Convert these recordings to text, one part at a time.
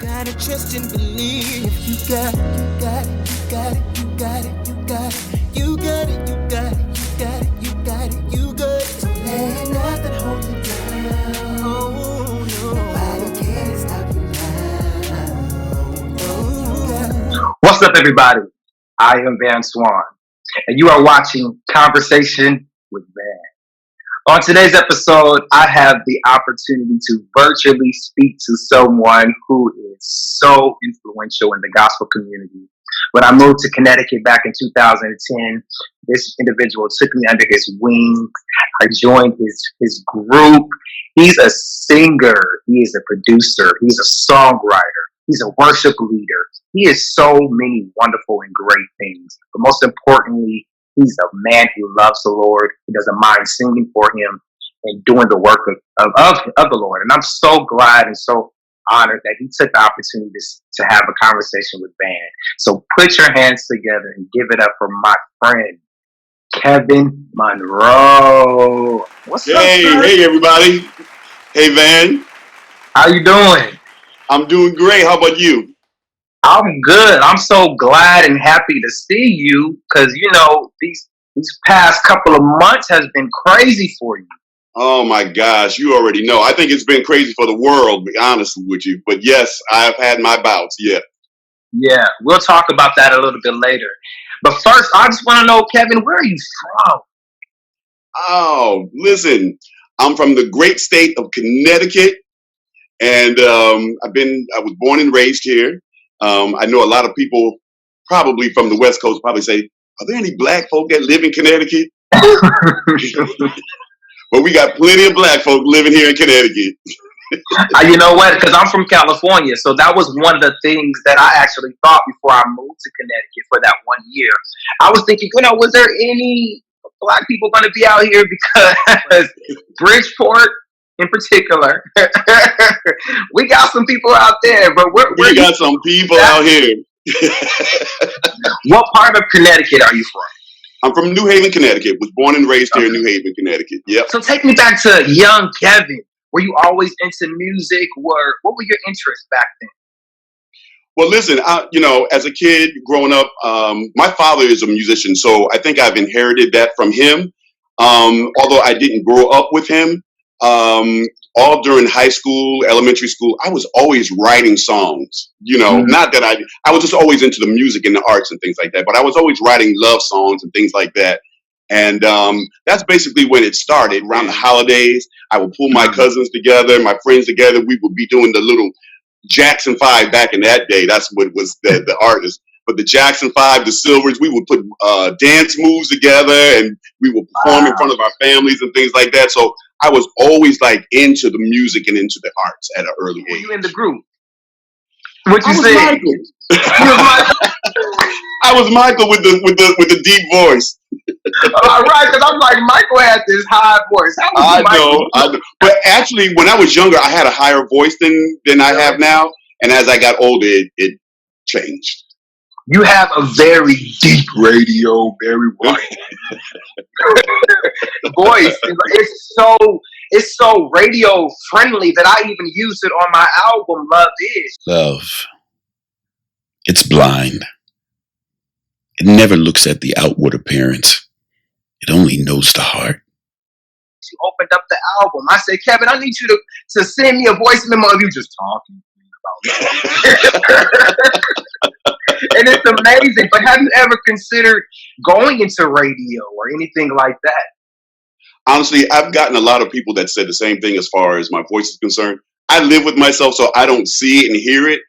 Gotta trust and believe. You got it, you got it, you got it, you got it, you got it, you got it, you got it, you got it, you got it, you got it. So let nothing hold you down. Oh no, nobody can stop you now. Oh, you got it. What's up, everybody? I am Van Swan, and you are watching Conversation with Van. On today's episode, I have the opportunity to virtually speak to someone who is so influential in the gospel community. When I moved to Connecticut back in 2010, this individual took me under his wing. I joined his group. He's a singer. He is a producer. He's a songwriter. He's a worship leader. He is so many wonderful and great things. But most importantly, he's a man who loves the Lord. He doesn't mind singing for him and doing the work of the Lord. And I'm so glad and so honored that he took the opportunity to have a conversation with Van. So put your hands together and give it up for my friend, Kevin Monroe. What's up, sir? Hey, everybody. Hey, Van. How you doing? I'm doing great. How about you? I'm good. I'm so glad and happy to see you because, these past couple of months has been crazy for you. Oh, my gosh. You already know. I think it's been crazy for the world, to be honest with you. But yes, I've had my bouts. Yeah. Yeah, we'll talk about that a little bit later. But first, I just want to know, Kevin, where are you from? Oh, listen, I'm from the great state of Connecticut. And I was born and raised here. I know a lot of people probably from the West Coast probably say, are there any black folk that live in Connecticut? But we got plenty of black folk living here in Connecticut. You know what? Because I'm from California. So that was one of the things that I actually thought before I moved to Connecticut for that 1 year. I was thinking, was there any black people going to be out here? Because Bridgeport, in particular, we got some people out there, but we got some people out here. What part of Connecticut are you from? I'm from New Haven, Connecticut. Was born and raised here in New Haven, Connecticut. Yep. So take me back to young Kevin. Were you always into music, or what were your interests back then? Well, listen, as a kid growing up, my father is a musician, so I think I've inherited that from him. Although I didn't grow up with him. All during high school, elementary school, I was always writing songs, not that I was just always into the music and the arts and things like that, but I was always writing love songs and things like that. And that's basically when it started. Around the holidays, I would pull my cousins together, my friends together. We would be doing the little Jackson 5 back in that day. That's what was the artist. But the Jackson 5, the Silvers, we would put dance moves together and we would perform in front of our families and things like that. So I was always like into the music and into the arts at an early age. Were you in the group? What you say? I was Michael with the deep voice. All right, because I'm like, Michael had this high voice. I know. But actually, when I was younger, I had a higher voice than I have now. And as I got older, it changed. You have a very deep radio, very wide voice. It's so radio friendly that I even use it on my album, Love Is. Love. It's blind. It never looks at the outward appearance. It only knows the heart. She opened up the album. I said, Kevin, I need you to send me a voice memo of you just talking about me. And it's amazing. But have you ever considered going into radio or anything like that? Honestly, I've gotten a lot of people that said the same thing as far as my voice is concerned. I live with myself, so I don't see it and hear it.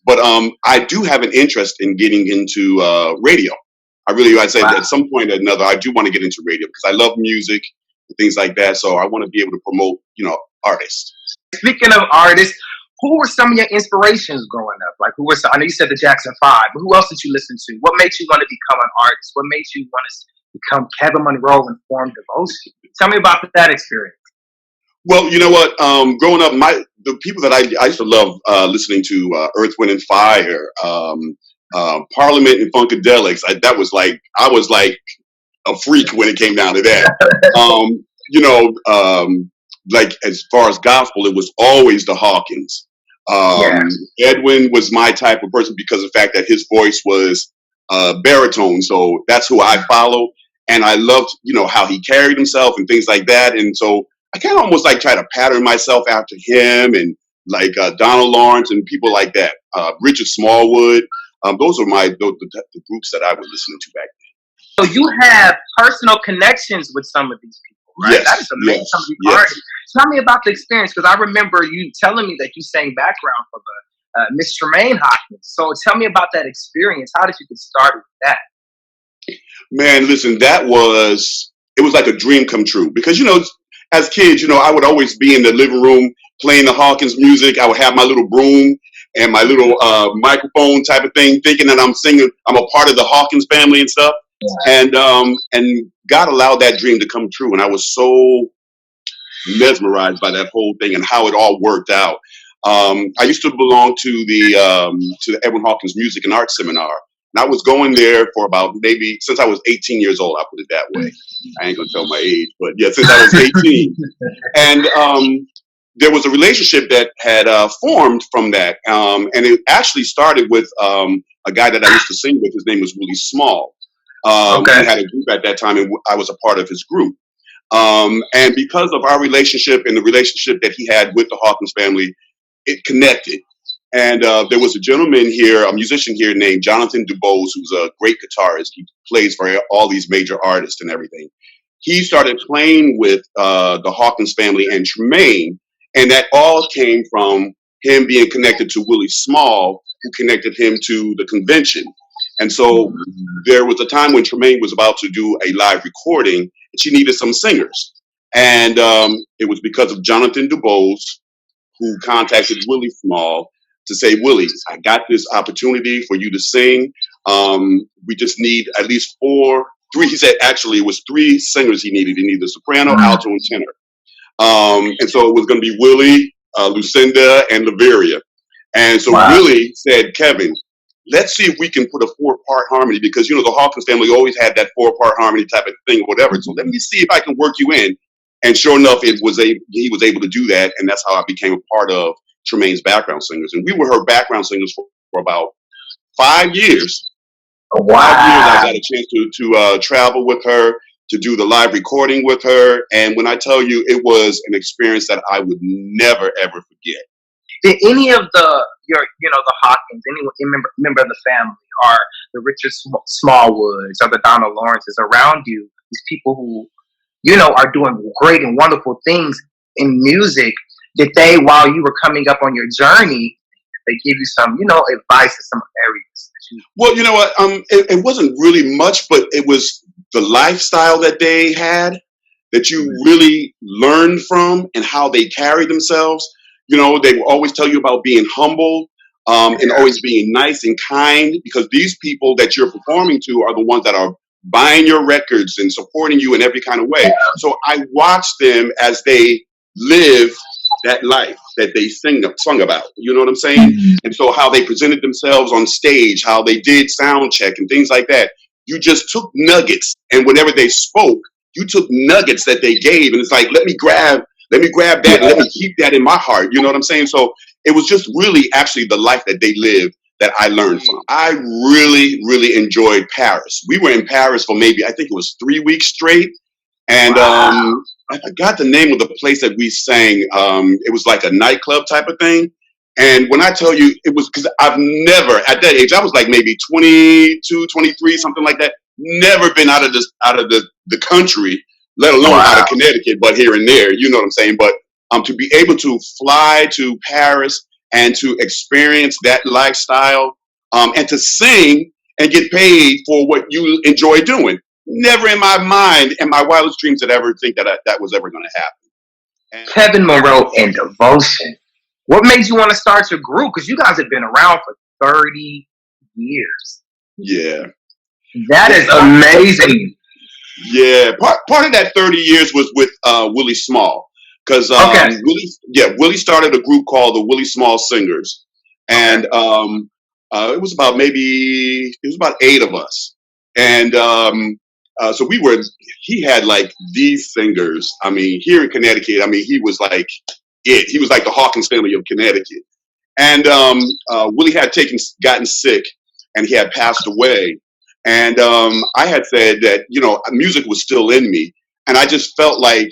But I do have an interest in getting into radio. I'd say that at some point or another, I do want to get into radio because I love music and things like that. So I want to be able to promote, artists. Speaking of artists, who were some of your inspirations growing up? Like, I know you said the Jackson 5, but who else did you listen to? What made you want to become an artist? What made you want to become Kevin Monroe and form Devotion? Tell me about that experience. Well, you know what? Growing up, the people that I used to love listening to Earth, Wind, and Fire, Parliament and Funkadelics. I was like a freak when it came down to that. Like as far as gospel, it was always the Hawkins. Yeah. Edwin was my type of person because of the fact that his voice was baritone. So that's who I follow. And I loved, how he carried himself and things like that. And so I kind of almost like try to pattern myself after him and like Donald Lawrence and people like that. Richard Smallwood. Those are the groups that I was listening to back So you have personal connections with some of these people, then. right? Yes, That is amazing. yes, Some of these yes. artists. Tell me about the experience, because I remember you telling me that you sang background for the Miss Tremaine Hawkins. So tell me about that experience. How did you get started with that? Man, listen, it was like a dream come true because, as kids, I would always be in the living room playing the Hawkins music. I would have my little broom and my little microphone type of thing, thinking that I'm singing, I'm a part of the Hawkins family and stuff. And God allowed that dream to come true. And I was so mesmerized by that whole thing and how it all worked out. I used to belong to the Edwin Hawkins Music and Art Seminar. And I was going there for about maybe since I was 18 years old. I'll put it that way. I ain't gonna tell my age, but yeah, since I was 18. And there was a relationship that had formed from that, and it actually started with a guy that I used to sing with. His name was Willie Small. Okay. He had a group at that time, and I was a part of his group. And because of our relationship and the relationship that he had with the Hawkins family, it connected. And there was a gentleman here, a musician here named Jonathan Dubose, who's a great guitarist. He plays for all these major artists and everything. He started playing with the Hawkins family and Tremaine, and that all came from him being connected to Willie Small, who connected him to the convention. And so there was a time when Tremaine was about to do a live recording, and she needed some singers. And it was because of Jonathan Dubose, who contacted Willie Small to say, Willie, I got this opportunity for you to sing. We just need at least three. He said actually it was three singers he needed. He needed a soprano, alto, and tenor. And so it was going to be Willie, Lucinda, and Laveria. And so Willie said, Kevin, let's see if we can put a 4-part harmony because, the Hawkins family always had that 4-part harmony type of thing or whatever. So let me see if I can work you in. And sure enough, he was able to do that. And that's how I became a part of Tremaine's background singers. And we were her background singers for about 5 years. Wow. 5 years I got a chance to travel with her, to do the live recording with her. And when I tell you, it was an experience that I would never, ever forget. Did any of the Hawkins, any member of the family, or the Richard Smallwoods, or the Donald Lawrences around you, these people who, are doing great and wonderful things in music, did they, while you were coming up on your journey, they give you some, advice in some areas? Well, you know what? It wasn't really much, but it was the lifestyle that they had that you really learned from and how they carried themselves. They will always tell you about being humble and always being nice and kind because these people that you're performing to are the ones that are buying your records and supporting you in every kind of way. So I watched them as they live that life that they sung about. You know what I'm saying? And so how they presented themselves on stage, how they did sound check and things like that. You just took nuggets, and whenever they spoke, you took nuggets that they gave, and it's like, let me grab that, and let me keep that in my heart. You know what I'm saying? So it was just really actually the life that they lived that I learned from. I really, really enjoyed Paris. We were in Paris for maybe, I think it was 3 weeks straight. And I forgot the name of the place that we sang. It was like a nightclub type of thing. And when I tell you, it was because I've never, at that age, I was like maybe 22, 23, something like that. Never been out of the country, let alone out of Connecticut, but here and there. You know what I'm saying? But to be able to fly to Paris and to experience that lifestyle and to sing and get paid for what you enjoy doing. Never in my mind and my wildest dreams did I ever think that was ever going to happen. And Kevin Monroe and Devotion. What made you want to start your group? Because you guys have been around for 30 years. Yeah. That is amazing. Yeah. Part of that 30 years was with Willie Small. Because Willie started a group called the Willie Small Singers. And it was about 8 of us. And so he had like these singers. I mean, here in Connecticut, he was like it. He was like the Hawkins family of Connecticut. And Willie had gotten sick, and he had passed away. And I had said that, music was still in me. And I just felt like,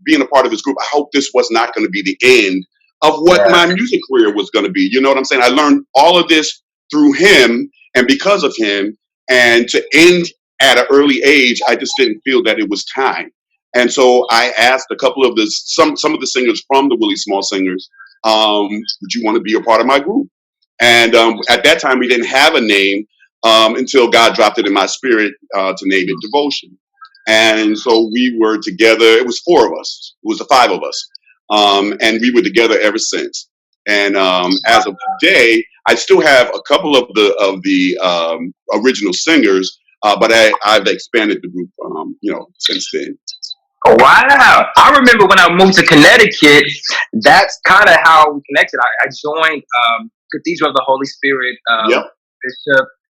being a part of his group, I hope this was not going to be the end of what Yeah. my music career was going to be. You know what I'm saying? I learned all of this through him and because of him. And to end at an early age, I just didn't feel that it was time. And so I asked a couple of some of the singers from the Willie Small Singers, would you want to be a part of my group? And at that time, we didn't have a name until God dropped it in my spirit to name it Devotion. And so we were together. It was four of us. It was the five of us, and we were together ever since. And as of today, I still have a couple of the original singers, but I've expanded the group, since then. Oh, wow. I remember when I moved to Connecticut, that's kind of how we connected. I joined Cathedral of the Holy Spirit, Yep.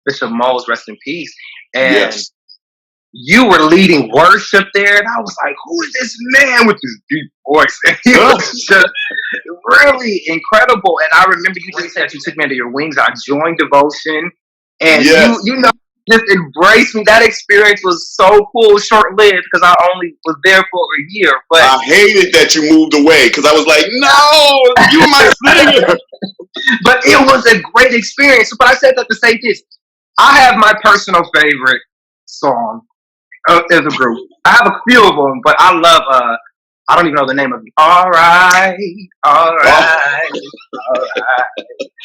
Bishop Moles, rest in peace. And Yes. you were leading worship there, and I was like, who is this man with this deep voice? And he was just really incredible. And I remember you just said you took me under your wings. I joined Devotion, and Yes. just embraced me. That experience was so cool, short-lived, because I only was there for a year. But I hated that you moved away because I was like, no, you were my singer. but it was a great experience. But I said that to say this. I have my personal favorite song as a group. I have a few of them, but I love, I don't even know the name of it. All right, all right, all right.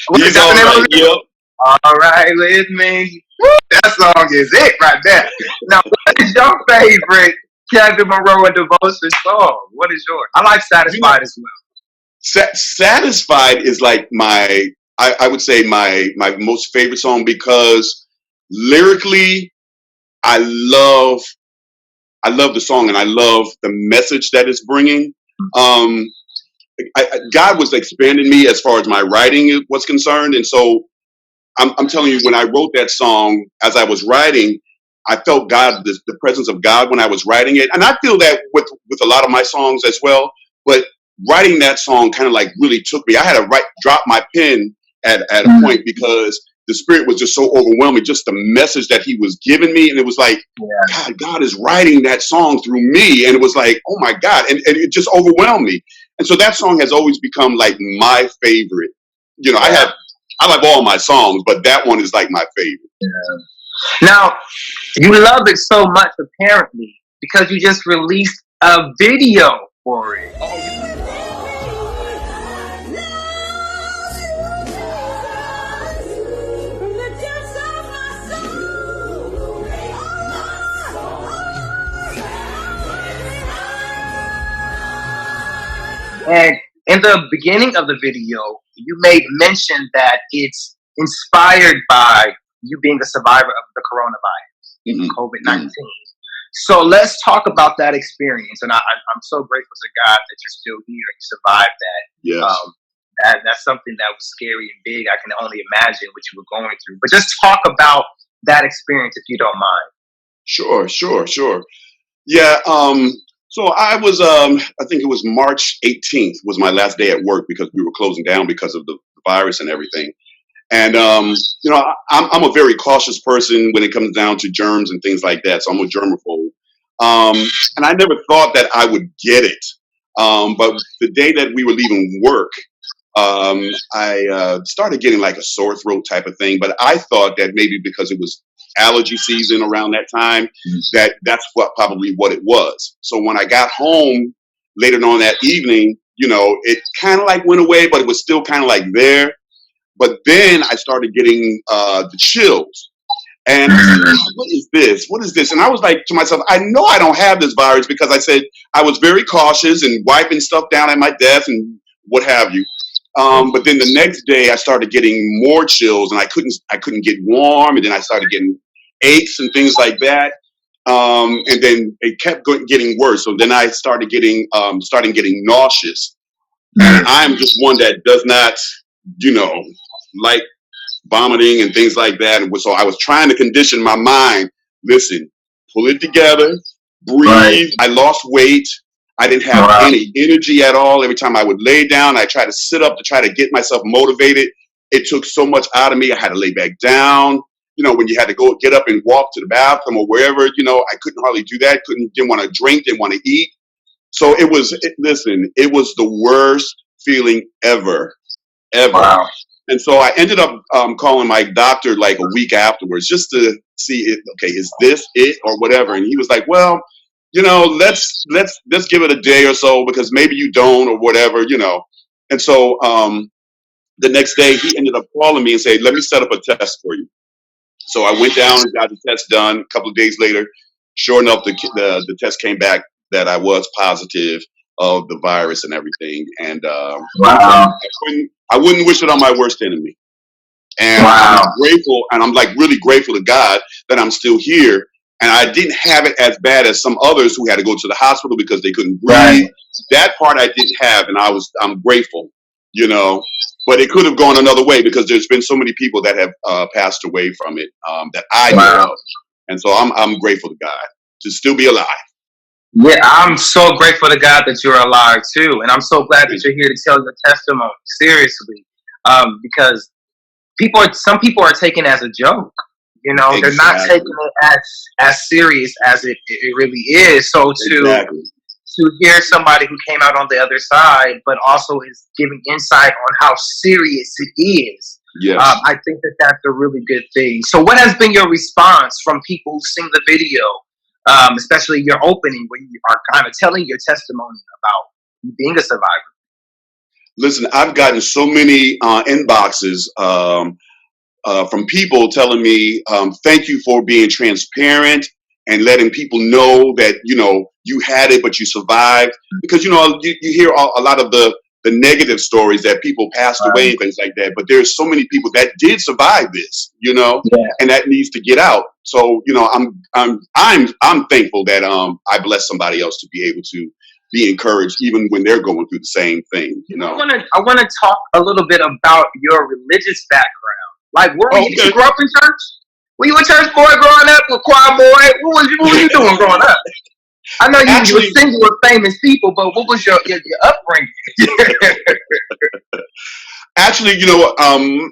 What is He's that all the name of right. it? Yep. All right with me. Woo, that song is it right there. Now, what is your favorite Kevin Monroe and Devotion song? What is yours? I like Satisfied as well. Satisfied is like I would say my most favorite song because lyrically, I love the song and I love the message that it's bringing. Um, God was expanding me as far as my writing was concerned, and so I'm telling you, when I wrote that song, as I was writing, I felt God, the presence of God when I was writing it, and I feel that with a lot of my songs as well. But writing that song kind of like really took me. I had to drop my pen at a point because the spirit was just so overwhelming. Just the message that He was giving me, and it was like, God is writing that song through me, and it was like, oh my God, and it just overwhelmed me. And so that song has always become like my favorite. I like all my songs, but that one is like my favorite. Yeah. Now, you love it so much, apparently, because you just released a video for it. And in the beginning of the video, you made mention that it's inspired by you being a survivor of the coronavirus, COVID-19. So let's talk about that experience. And I'm so grateful to God that you're still here and you survived that. Yes. That's something that was scary and big. I can only imagine what you were going through. But just talk about that experience if you don't mind. Sure. Yeah. So I was, I think it was March 18th was my last day at work because we were closing down because of the virus and everything. And, I'm a very cautious person when it comes down to germs and things like that. So I'm a germaphobe. And I never thought that I would get it. But the day that we were leaving work, I started getting like a sore throat type of thing. But I thought that maybe because it was allergy season around that time, that's probably what it was. So when I got home later on that evening, it kind of like went away, but it was still kind of like there. But then I started getting the chills. And I said, what is this? What is this? And I was like to myself, I know I don't have this virus because I said I was very cautious and wiping stuff down at my desk and what have you. But then the next day I started getting more chills and I couldn't get warm. And then I started getting aches and things like that. And then it kept getting worse. So then I started getting nauseous. And I'm just one that does not, like vomiting and things like that. And so I was trying to condition my mind. Listen, pull it together, breathe. Right. I lost weight. I didn't have any energy at all. Every time I would lay down, I tried to sit up to try to get myself motivated. It took so much out of me. I had to lay back down. When you had to go get up and walk to the bathroom or wherever, I couldn't hardly do that. Didn't want to drink, didn't want to eat. So it was the worst feeling ever. Wow. And so I ended up calling my doctor like a week afterwards just to see it. Okay, is this it or whatever? And he was like, well, let's give it a day or so because maybe you don't or whatever, And so the next day he ended up calling me and said, let me set up a test for you. So I went down and got the test done. A couple of days later, sure enough, the test came back that I was positive of the virus and everything. And Wow. I wouldn't wish it on my worst enemy. And Wow. I'm grateful, and I'm like really grateful to God that I'm still here. And I didn't have it as bad as some others who had to go to the hospital because they couldn't breathe. Right. That part I didn't have, and I'm grateful, But it could have gone another way because there's been so many people that have passed away from it that I know of. And so I'm grateful to God to still be alive. Yeah, I'm so grateful to God that you're alive too, and I'm so glad that you're here to tell your testimony. Seriously, because some people are taking it as a joke. Exactly. They're not taking it as serious as it really is. So to hear somebody who came out on the other side, but also is giving insight on how serious it is. Yes. I think that that's a really good thing. So what has been your response from people who've seen the video, especially your opening where you are kind of telling your testimony about you being a survivor? Listen, I've gotten so many inboxes from people telling me, thank you for being transparent and letting people know that, you had it, but you survived. Because, you hear a lot of the negative stories that people passed away and things like that. But there's so many people that did survive this, and that needs to get out. So, I'm thankful that I blessed somebody else to be able to be encouraged even when they're going through the same thing, I want to talk a little bit about your religious background. Like, did you grow up in church? Were you a church boy growing up, a choir boy? What was you doing growing up? I know you were singing with famous people, but what was your upbringing? Actually,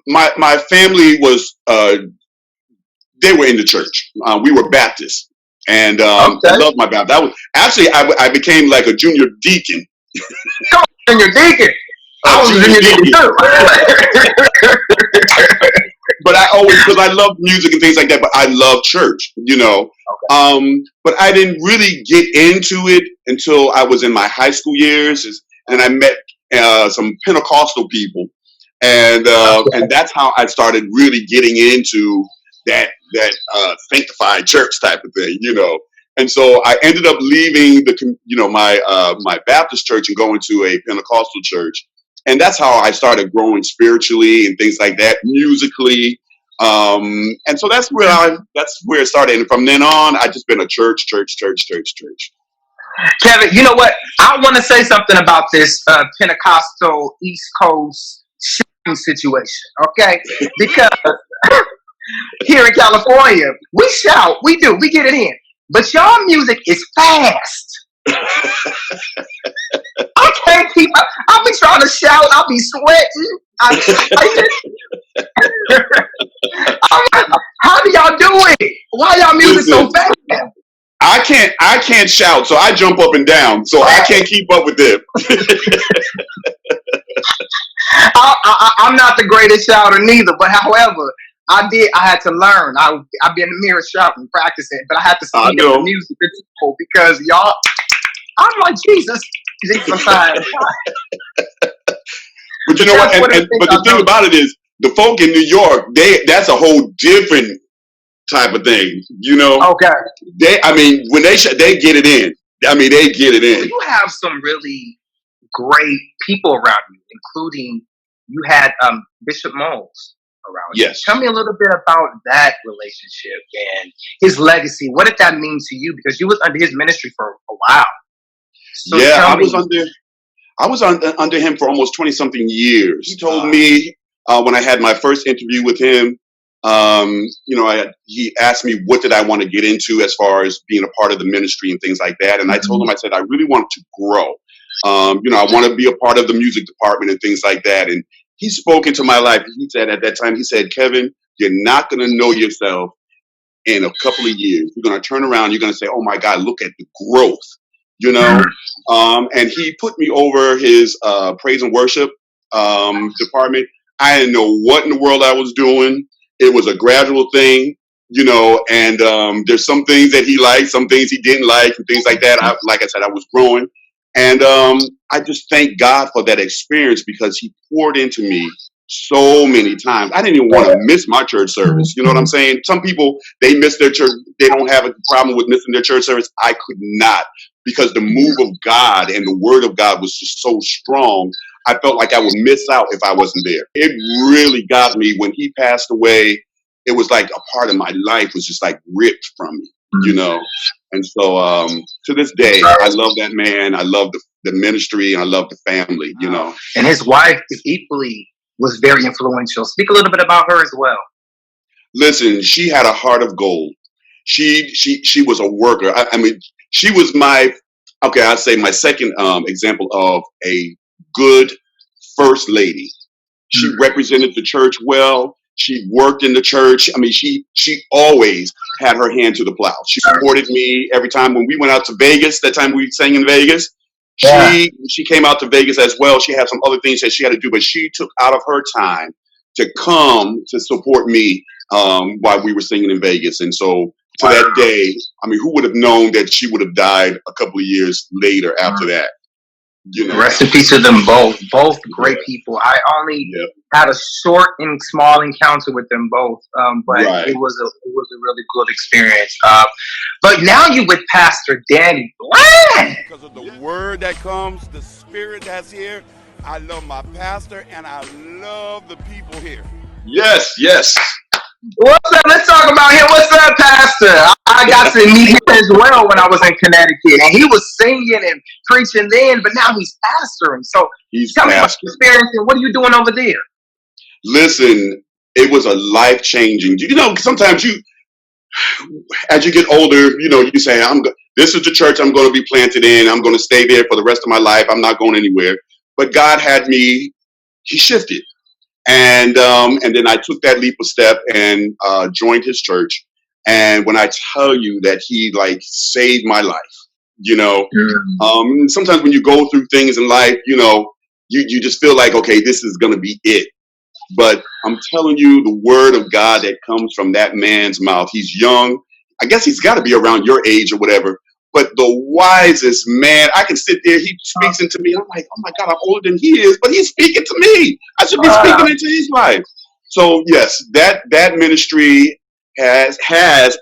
my family was they were in the church. We were Baptists, and I loved my Baptist. I became like a junior deacon. Junior deacon. I was a junior deacon too. But because I love music and things like that, but I love church, but I didn't really get into it until I was in my high school years, and I met some Pentecostal people, and that's how I started really getting into that sanctified church type of thing, And so I ended up leaving my Baptist church and going to a Pentecostal church. And that's how I started growing spiritually and things like that, musically. And so that's where it started. And from then on, I've just been a church. Kevin, you know what? I want to say something about this Pentecostal East Coast situation, okay? Because here in California, we shout, we get it in. But y'all music is fast. I can't keep up. I'll be trying to shout. I'll be sweating. I'm like, how do y'all do it? Why y'all music so fast? I can't shout, so I jump up and down. So I can't keep up with them. I'm not the greatest shouter neither, but however, I had to learn. I'd be in the mirror shouting, practicing, but I had to speak the music because y'all. I'm like, Jesus time. But you know what? But the thing about it is, the folk in New York, that's a whole different type of thing. Okay. When they get it in. They get it in. You have some really great people around you, including you had Bishop Moles around you. Yes. Tell me a little bit about that relationship and his legacy. What did that mean to you? Because you was under his ministry for a while. So I was under him for almost 20-something years. He told me when I had my first interview with him He asked me what did I want to get into as far as being a part of the ministry and things like that. And I told him, I said, I really want to grow. I want to be a part of the music department and things like that. And he spoke into my life. He said at that time, he said, Kevin, you're not going to know yourself in a couple of years. You're going to turn around. You're going to say, oh my God, look at the growth, you know? And he put me over his praise and worship department. I didn't know what in the world I was doing. It was a gradual thing, and there's some things that he liked, some things he didn't like, and things like that. Like I said, I was growing. And I just thank God for that experience because he poured into me so many times. I didn't even want to miss my church service. You know what I'm saying? Some people, they miss their church. They don't have a problem with missing their church service. I could not, because the move of God and the word of God was just so strong. I felt like I would miss out if I wasn't there. It really got me when he passed away. It was like a part of my life was just like ripped from me, And so to this day, I love that man. I love the ministry, and I love the family, And his wife equally was very influential. Speak a little bit about her as well. Listen, she had a heart of gold. She was a worker. I mean, she was I'd say my second example of a good first lady. She represented the church well. She worked in the church. I mean, she always had her hand to the plow. She supported me every time when we went out to Vegas. That time we sang in Vegas, she came out to Vegas as well. She had some other things that she had to do, but she took out of her time to come to support me while we were singing in Vegas. And so to that day, I mean, who would have known that she would have died a couple of years later after that? Rest in peace to them both. Both great people. I only had a short and small encounter with them both, but it was a really good experience. But now you with Pastor Danny Bland. Because of the word that comes, the spirit that's here. I love my pastor, and I love the people here. Yes. What's up? Let's talk about him. What's up, Pastor? I got to meet him as well when I was in Connecticut, and he was singing and preaching then, but now he's pastoring. So tell me about your experience and what are you doing over there? Listen, it was a life-changing. Sometimes as you get older, you say, this is the church I'm going to be planted in. I'm going to stay there for the rest of my life. I'm not going anywhere. But God had me. He shifted. And then I took that leap of step and joined his church. And when I tell you that he saved my life, sometimes when you go through things in life, you just feel like, okay, this is going to be it. But I'm telling you, the word of God that comes from that man's mouth, he's young. I guess he's got to be around your age or whatever. But the wisest man, I can sit there, he speaks into me. I'm like, oh my God, I'm older than he is, but he's speaking to me. I should be speaking into his life. So yes, that ministry has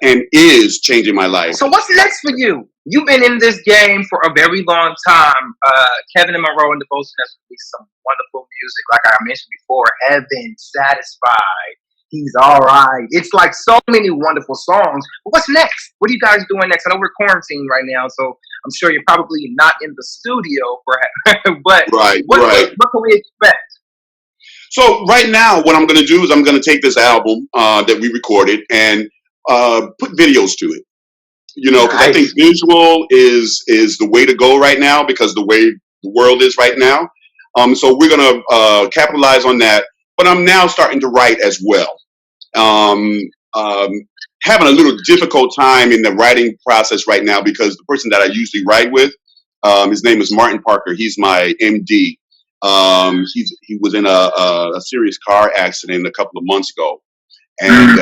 and is changing my life. So what's next for you? You've been in this game for a very long time. Kevin Monroe and Devotion has released some wonderful music, like I mentioned before, Heaven, Satisfied, He's All Right. It's like so many wonderful songs. But what's next? What are you guys doing next? I know we're quarantined right now, so I'm sure you're probably not in the studio, perhaps. But what can we expect? So right now, what I'm going to do is I'm going to take this album that we recorded and put videos to it. Because I think visual is the way to go right now because the way the world is right now. So we're going to capitalize on that. But I'm now starting to write as well. Having a little difficult time in the writing process right now because the person that I usually write with, his name is Martin Parker. He's my MD. He was in a serious car accident a couple of months ago, and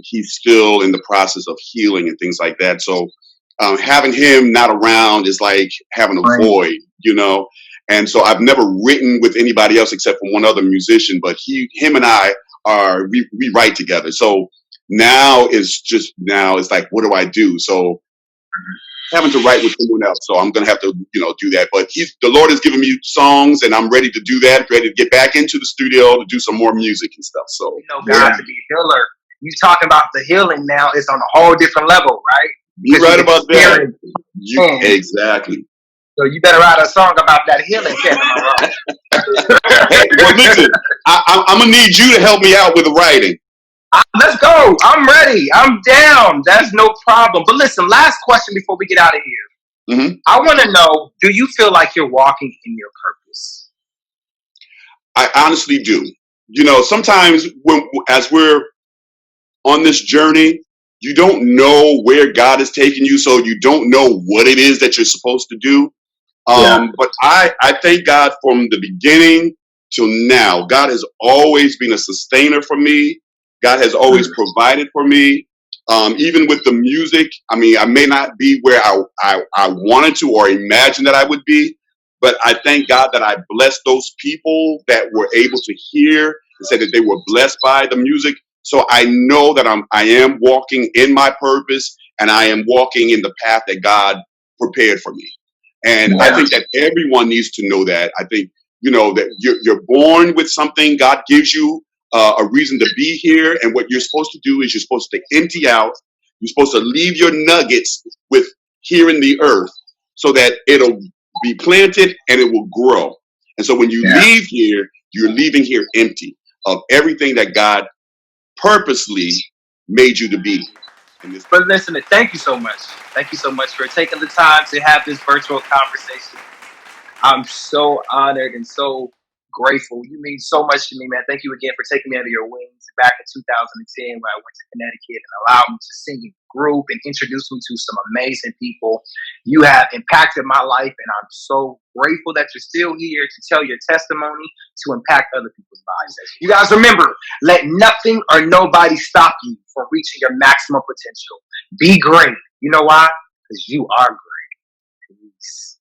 he's still in the process of healing and things like that. So having him not around is like having a void, And so I've never written with anybody else except for one other musician, but him and I we write together. So now it's like, what do I do? So having to write with someone else. So I'm going to have to, do that. But the Lord has given me songs and I'm ready to do that, ready to get back into the studio to do some more music and stuff. So God to be a healer. You talking about the healing now is on a whole different level, right? You're right about that. Exactly. So you better write a song about that healing, Kevin Monroe. Well, listen, I'm going to need you to help me out with the writing. Let's go. I'm ready. I'm down. That's no problem. But listen, last question before we get out of here. Hmm. I want to know, do you feel like you're walking in your purpose? I honestly do. You know, sometimes as we're on this journey, you don't know where God is taking you, so you don't know what it is that you're supposed to do. Yeah. But I thank God from the beginning till now. God has always been a sustainer for me. God has always provided for me. Even with the music, I mean, I may not be where I wanted to or imagined that I would be, but I thank God that I blessed those people that were able to hear and say that they were blessed by the music. So I know that I am walking in my purpose and I am walking in the path that God prepared for me. And I Yeah. think that everyone needs to know that. I think, you know, that you're born with something. God gives you a reason to be here. And what you're supposed to do is you're supposed to empty out. You're supposed to leave your nuggets with here in the earth so that it'll be planted and it will grow. And so when you Yeah. leave here, you're leaving here empty of everything that God purposely made you to be in this. But listen, thank you so much. Thank you so much for taking the time to have this virtual conversation. I'm so honored and so grateful. You mean so much to me, man. Thank you again for taking me under your wings back in 2010 when I went to Connecticut and allowed me to sing in group and introduce me to some amazing people. You have impacted my life, and I'm so grateful that you're still here to tell your testimony to impact other people's lives. You guys remember, let nothing or nobody stop you from reaching your maximum potential. Be great. You know why? Because you are great. Peace.